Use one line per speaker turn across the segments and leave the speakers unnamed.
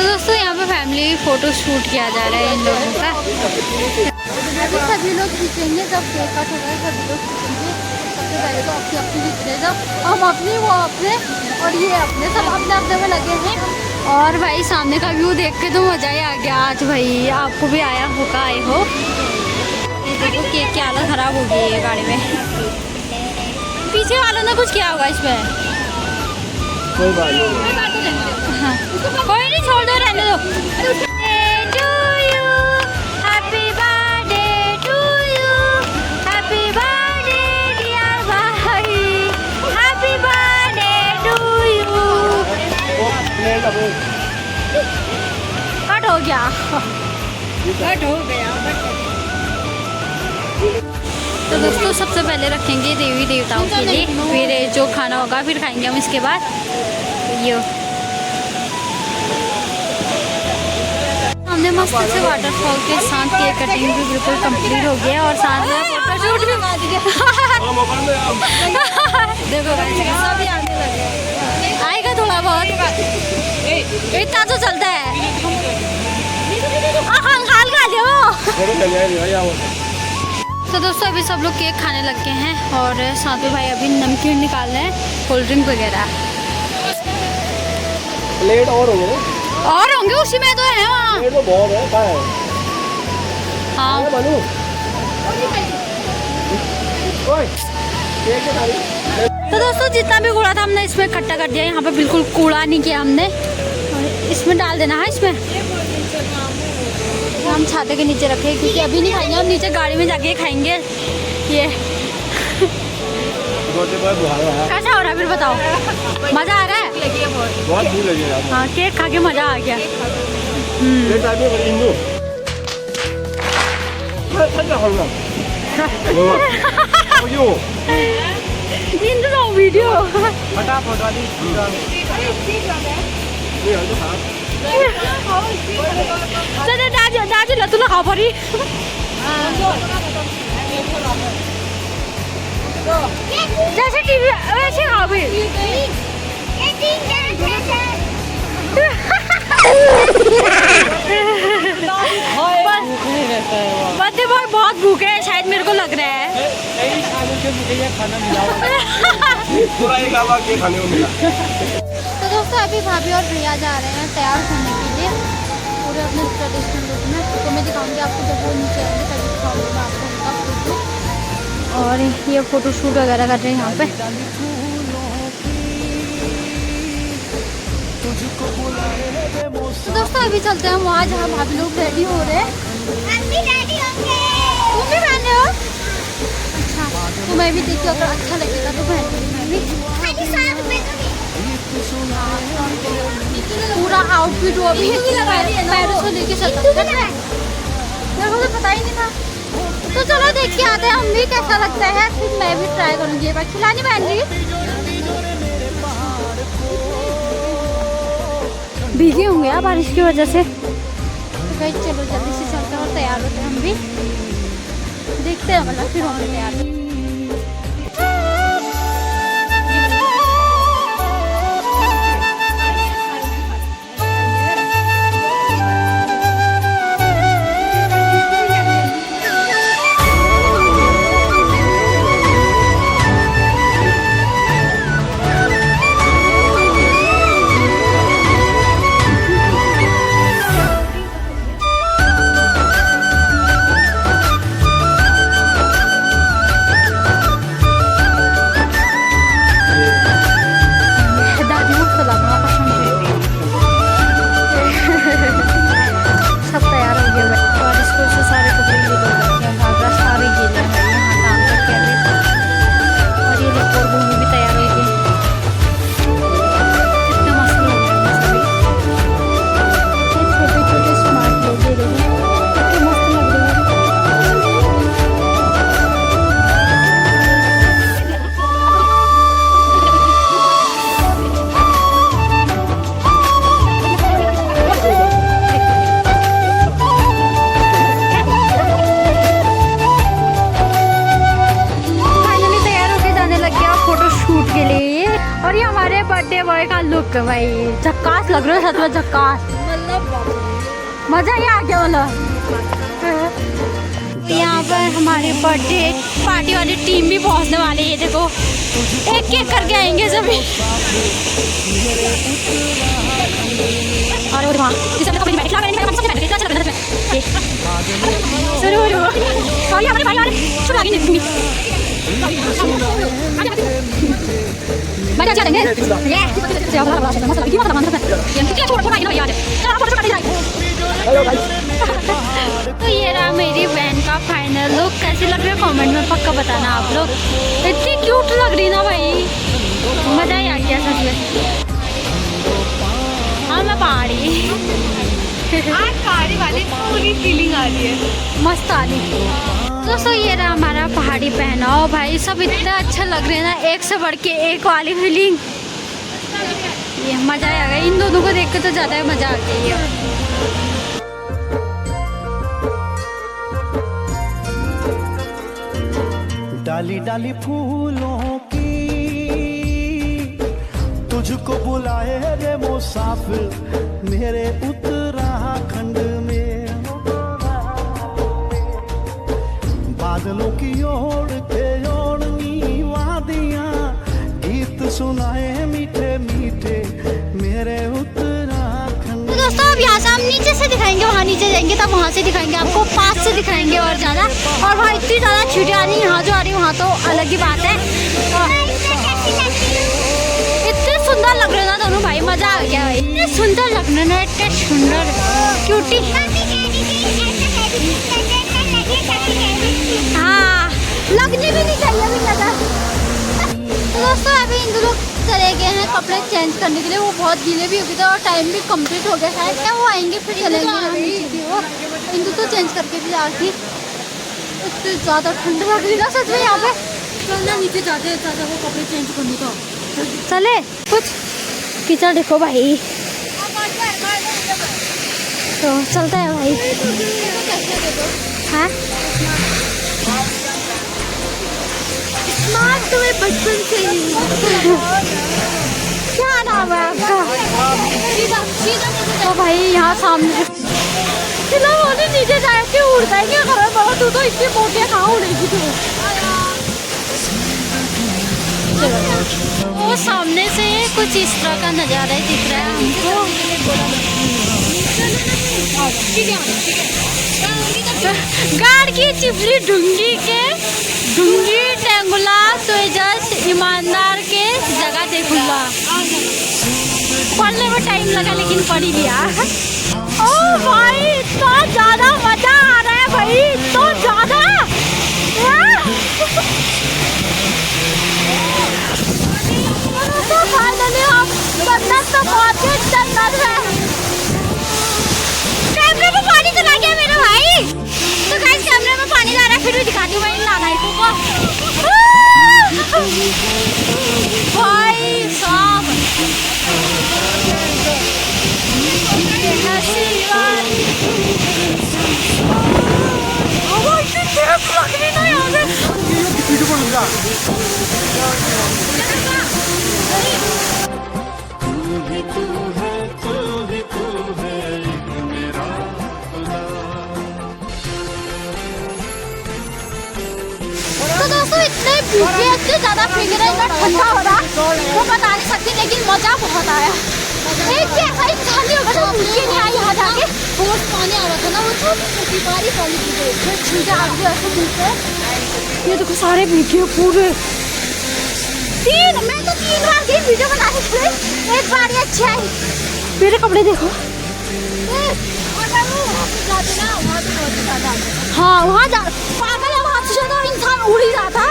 तो दोस्तों यहाँ पे फैमिली फ़ोटो शूट किया जा रहा है इन लोगों का।
अभी सभी लोग खींचेंगे, जब केक कट होगा सभी लोग खींचेंगे। सबसे पहले तो अपनी अपनी खींच रहे, जब हम अपनी वो अपने और ये अपने, सब अपने अपने में लगे हैं।
और भाई सामने का व्यू देख के तो मज़ा ही आ गया आज। भाई आपको भी आया होगा, आए हो। ये देखो केक की हालत ख़राब हो गई है गाड़ी में। पीछे वालों ने कुछ किया होगा इसमें।
कोई बात नहीं,
हाँ कोई नहीं, छोड़ दो, रहने दो। कट हो गया, कट हो गया। तो दोस्तों सबसे पहले रखेंगे देवी देवताओं के लिए, फिर जो खाना होगा फिर खाएंगे हम इसके बाद। ये हमने मस्त से वाटरफॉल के साथ केक कटिंग भी बिल्कुल कंप्लीट हो गया और साथ में फोटोशूट भी देखो सभी आने लगे, आएगा थोड़ा बहुत, इतना तो चलता है। तो दोस्तों अभी सब लोग केक खाने लग गए हैं और साथ में भाई अभी नमकीन निकाल रहे हैं, कोल्ड ड्रिंक वगैरह।
प्लेट और
होंगे उसी में तो है वहाँ।
प्लेट तो बहुत है, कहाँ है?
हाँ
बनू ओए, केक के थाली।
तो दोस्तों जितना भी कूड़ा था हमने इसमें इकट्ठा कर दिया। यहाँ पे बिल्कुल कूड़ा नहीं किया हमने, इसमें डाल देना है। इसमें हम छाते के नीचे रखे क्योंकि अभी नहीं खाएंगे, हम नीचे गाड़ी में जाके खाएंगे। ये कैसा हो रहा है फिर बताओ, मज़ा आ रहा है?
बहुत भूख लगी है।
हाँ केक खा के मज़ा आ गया। वीडियो दाजु ल तुला खाऊ परी जैसे टीवी वैसे खाओ भी। बर्थडे बॉय बहुत भूखे हैं शायद, मेरे को लग रहा है।
तो दोस्तों अभी भाभी और भैया जा रहे हैं तैयार होने के लिए पूरे अपने ट्रेडिशनल लुक में। तो मैं दिखाऊंगी आपको, जब वो नीचे आएंगे तभी दिखाऊंगी मैं आपको उनका फोटो।
और ये फोटो शूट वगैरह कर रहे हैं यहाँ पे।
तो दोस्तों अभी चलते हैं वहाँ जहाँ भाभी लोग रेडी हो रहे हैं। तुम भी पहन रहे हो? अच्छा तो मैं भी देखिए, अगर अच्छा लगेगा तो पहन लूँगी मैं भी। पूरा आउटफिट वो भी पैरों से लेके चलता है, मेरे को तो पता ही नहीं था। तो चलो देख के आते हैं हम भी कैसा लगता है, फिर मैं भी ट्राई करूँगी। एक बार खिलानी बहन जी,
भीगे होंगे यार बारिश की वजह से।
तो भाई चलो जल्दी से चलते हैं और तैयार होते हैं हम भी, देखते हैं मतलब फिर हम तैयार।
और ये हमारे बर्थडे बॉय का लुक भाई झक्कास लग रहा है, सच में झक्कास।
मतलब
मजा ही आ गया बोला। यहाँ पर हमारे बर्थडे पार्टी वाली टीम भी पहुँचने वाली है। देखो एक एक करके आएंगे सभी। और वहाँ जिसने कभी बैठ लगा नहीं सबसे बैठ चला बैठ ये जरूर भाई हमारे भाई वाले शुरू आगे नहीं मजा आ जाएंगे ये क्या बड़ा बड़ा मसला क्यों बड़ा बड़ा ये कितना छोटा छोटा है यार चलो आप छोटा जाए।
हेलो गाइस,
तो ये रहा मेरी बहन का फाइनल लुक। कैसी लग रही है कमेंट में पक्का बताना आप लोग। इतनी क्यूट लग रही ना भाई, मजा ही आ गया सच में। हाँ मैं पहाड़ी
आज पहाड़ी वाली पूरी फीलिंग आ रही है,
मस्त आ रही। दोस्तों ये रहा हमारा पहाड़ी पहनाओ भाई, सब इतना अच्छा लग रहे हैं ना, एक से बढ़ के एक वाली फीलिंग। ये मजा आ गया, इन दोनों को देख के तो ज़्यादा मजा आ गई है।
डाली डाली फूलों की तुझको बुलाए रे मुसाफिर मेरे उत्तराखंड में। बादलों की ओर के ओढ़नी वादियां गीत सुनाए मीठे मीठे मेरे उत्तराखंड।
तो दोस्तों अब यहाँ से हम नीचे से दिखाएंगे, वहाँ नीचे जाएंगे तब वहाँ से दिखाएंगे आपको, पास से दिखाएंगे और ज़्यादा। और वहाँ इतनी ज़्यादा छुट्टियाँ आ रही, यहाँ जो आ रही वहाँ तो अलग ही बात है। इतने सुंदर लग रहे ना दोनों भाई, मजा आ गया भाई। इतने सुंदर लग रहे ना, इतने सुंदर क्यूटी। हाँ लगनी भी नहीं चाहिए अभी लगा। तो दोस्तों अभी इन दोनों चले गए हैं कपड़े चेंज करने के लिए, वो बहुत गीले भी हो गए थे और टाइम भी कंप्लीट हो गया शायद। क्या वो आएंगे फिर चलेंगे हम नीचे की ओर। इंदु तो चेंज करके भी आ रही, इतनी ज़्यादा ठंड लग रही ना सच में यहाँ पे। चलना नीचे जाते ज़्यादा वो कपड़े चेंज करने का चले। कुछ कीचड़ देखो भाई, तो चलता है भाई। हाँ स्मार्ट तुम्हें बचपन से ही। क्या नाम है आपका? तो भाई यहाँ सामने नीचे जाए के उड़ जाएंगे। तू तो इतनी मोटे कहाँ उड़ेगी तू। वो सामने से कुछ इस तरह का नज़ारा दिख रहा है हमको। गाड़ की चिपली ढूंगी टेंगुला तो जस्ट ईमानदार के जगह देखूंगा। पढ़ने में टाइम लगा लेकिन पढ़ ही गया। ओ भाई इतना ज़्यादा मज़ा आ रहा है भाई, तो ज़्यादा। तो फाइनली हम जन्नत तो पहुँच गए, जन्नत है। कैमरे में पानी चला गया मेरा भाई। तो गाइस कैमरे में पानी जा रहा है, फिर भी दिखाती हूँ भाई नाना को। भाई साहब तो दोस्तों इतने भीगे, इतने ज़्यादा भीगे रहे, इतना ठंडा हो रहा वो बता नहीं सकती, लेकिन मज़ा बहुत आया। एक भी ऐसा इंसान नहीं होगा जो भीगे नहीं आया। यहाँ जाके बहुत पानी आ रहा था ना, वो छोटी बारिश वाली चीज़ें आ गई ऐसे भीगे। ये देखो सारे भीगे पूरे। मैं तो 3 बार गई वीडियो बनाने के लिए, एक बार ही अच्छी आई। मेरे कपड़े देखो। हाँ वहाँ जा पागल है, वहाँ से ज़्यादा इंसान उड़ ही रहा था।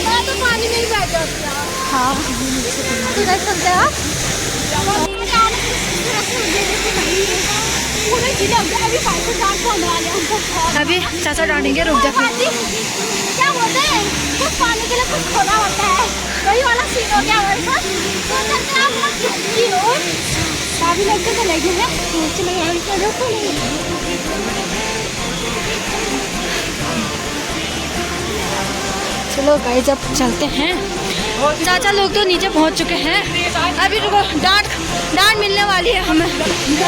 मैं तो पानी में ही बैठ जाती हूँ। हाँ तो देख सकते हैं आप अभी चाचा डालेंगे, रुक जा। क्या बोलते हैं कुछ पानी के लिए कुछ खोना होता है, वही वाला सीन हो गया हमारे साथ। तो चलते हैं आप काफी लोग तो चले गए हैं। चलो गाइस अब चलते हैं। चाचा लोग तो नीचे पहुंच चुके हैं। अभी रुको, डांट दान मिलने वाली है हमें।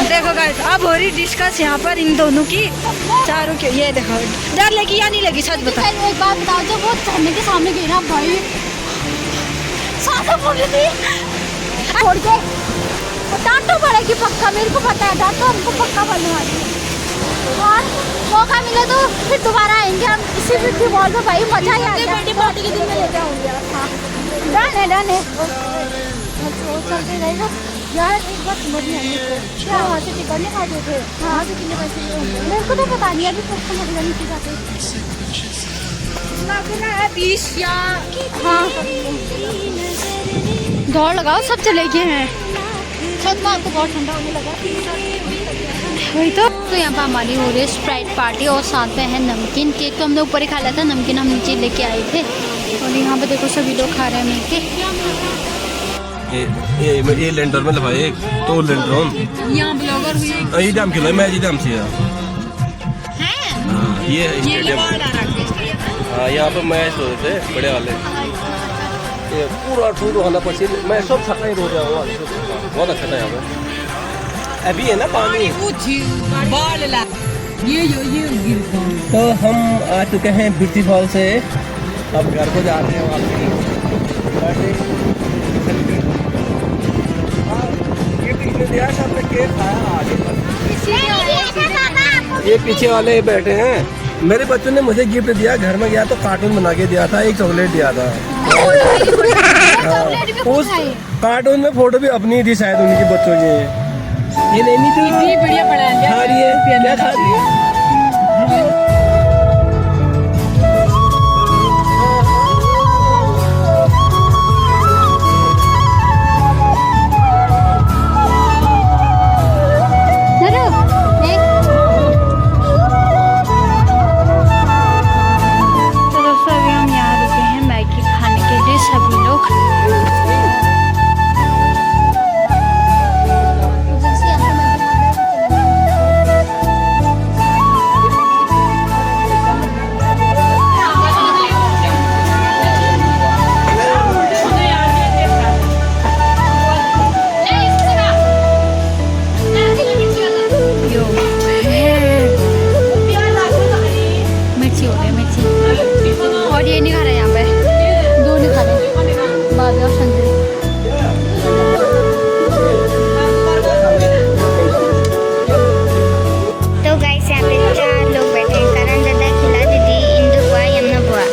देखो गाइस अब हो रही डिस्कस यहाँ पर इन दोनों की, चारों की। ये देखो डर लगी या नहीं लगी सच बता।
एक बात बताओ, जब वो झरने के सामने गई ना भाई, सांसें फूल रही थी। छोड़ के डांट तो पड़ेगी पक्का, मेरे को पता है, डांट तो हमको पक्का पड़ने वाली है। और मौका मिले तो फिर दोबारा आएंगे हम इसी बिट्टी बॉल में भाई, मजा ही आएगा। बर्थडे पार्टी के दिन में लेके आऊंगी। हाँ डन है डन है। चलते रहेगा यार। एक बात समझ नहीं आई क्या, वहाँ से टिकट नहीं खाते थे, वहाँ से कितने पैसे लिए होंगे मेरे को तो पता नहीं। अभी तक समझ नहीं की जाते है 20 या हाँ।
दौड़ लगाओ सब चले गए हैं।
छत में आपको बहुत ठंडा होने लगा।
वही तो यहाँ पर हमारी हो रही है स्प्राइट पार्टी और साथ में है नमकीन। केक तो हमने ऊपर ही खा लिया था, नमकीन हम नीचे लेके आए थे। और यहाँ पे देखो सभी लोग खा रहे हैं मिलके।
ये लेंटर में लगा एक तो लेंटर
यहाँ ब्लॉगर हुई
ये दाम किलो मैं जी दाम से ये स्टेडियम। हाँ यहाँ पे मैच हो रहे थे बड़े वाले, ये पूरा ठूर होना पड़ती। मैं सब छक्का ही रो रहा हूँ, बहुत अच्छा था यहाँ पे। अभी है ना पानी तो हम आ चुके हैं ब्यूटी फॉल से, अब घर को जाते हैं वापस। ये पीछे वाले बैठे हैं, मेरे बच्चों ने मुझे गिफ्ट दिया। घर में गया तो कार्टून बना के दिया था, एक चॉकलेट दिया था। उस कार्टून में फोटो भी अपनी थी शायद उनकी बच्चों की। ये नहीं थी बढ़िया पढ़ा खा रही है, क्या खा रही है?
तो दोस्तों अभी हम यहाँ रुके हैं मैगी खाने के लिए सभी लोग। और ये नहीं खा रहे यहाँ पे,
दो नहीं खा रहे बाद और संजय।
तो गाइस यहाँ पे 4 लोग बैठे हैं, करण दादा, खिला दीदी, इंदु बुआ, यमुना बुआ।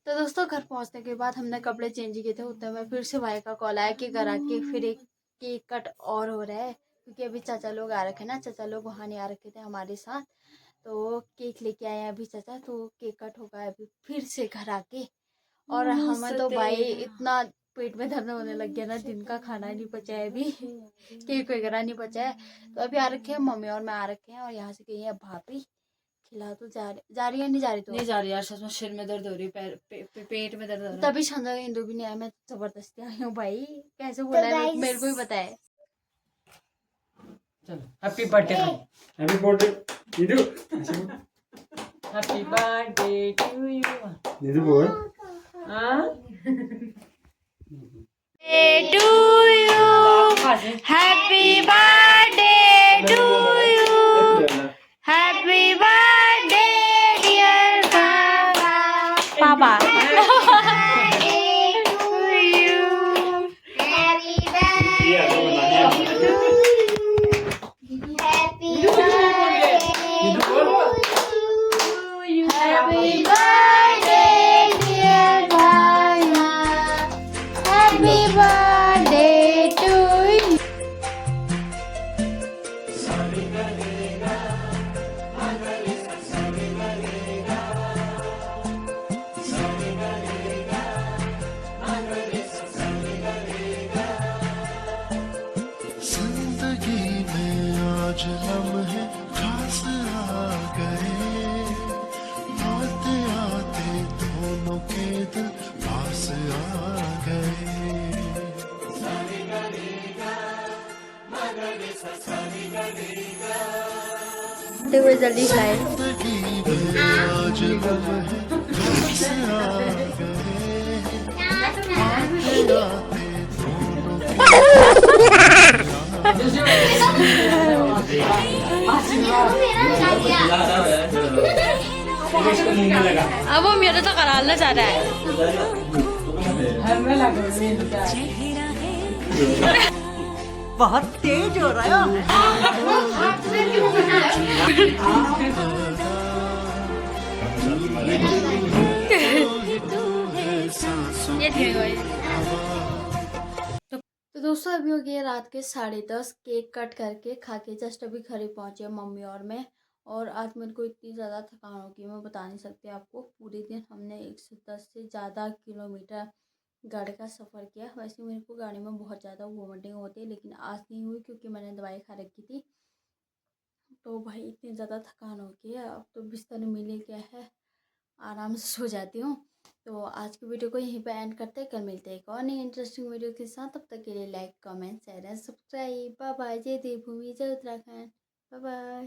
तो दोस्तों घर पहुंचने के बाद हमने कपड़े चेंज किए थे, उतने में फिर से भाई का कॉल आया कि घर आके फिर एक केक कट और हो रहा है, क्योंकि अभी चाचा लोग आ रखे ना, चाचा लोग वहाँ नहीं आ रखे थे हमारे साथ, तो केक लेके आए हैं अभी चाचा। तो केक कट होगा अभी फिर से घर आके। और हमें तो भाई इतना पेट में दर्द होने लग गया ना, दिन का खाना नहीं पचा है अभी, केक वगैरह नहीं पचा है। तो अभी आ रखे हैं मम्मी और मैं आ रखे हैं, और यहाँ से गई है भाभी। खिला तो जा रही है नहीं जा रही तो
नहीं जा रही यार, सच में सिर में दर्द हो रही है, पेट में दर्द हो रहा है।
तभी संजय इंदु भी नहीं आया, मैं जबरदस्ती आई हूँ भाई। कैसे बोला है मेरे को ही पता है।
चलो happy birthday,
happy birthday Nidhu,
happy birthday to you.
Nidhu बोल
to you, happy birthday to you, happy birthday dear papa.
आज लम्हे खास आ गए, आते आते दोनों के दिल पास आ गए।
जल्दी लाए
आज लम्हे खास आ गए, आते आते दोनों
अब वो मेरे तो कराना चाह रहा है।
हमें लगा मेरे का
बहुत तेज हो रहा है।
ये ठीक है।
तो दोस्तों अभी हो गया रात के 10:30। केक कट करके खा के जस्ट अभी घर ही पहुँचे मम्मी और मैं। और आज मेरे को इतनी ज़्यादा थकान होगी मैं बता नहीं सकती आपको। पूरे दिन हमने 110 से ज़्यादा किलोमीटर गाड़ी का सफ़र किया। वैसे मेरे को गाड़ी में बहुत ज़्यादा वोमिटिंग होती है, लेकिन आज नहीं हुई क्योंकि मैंने दवाई खा रखी थी। तो भाई इतनी ज़्यादा थकान हो गई है, अब तो बिस्तर मिल ही गया है, आराम से सो जाती हूँ। तो आज की वीडियो को यहीं पे एंड करते हैं। कल मिलते हैं एक और नई इंटरेस्टिंग वीडियो के साथ। तब तक के लिए like comment share and subscribe. Bye bye. जय देवभूमि जय उत्तराखंड। Bye bye.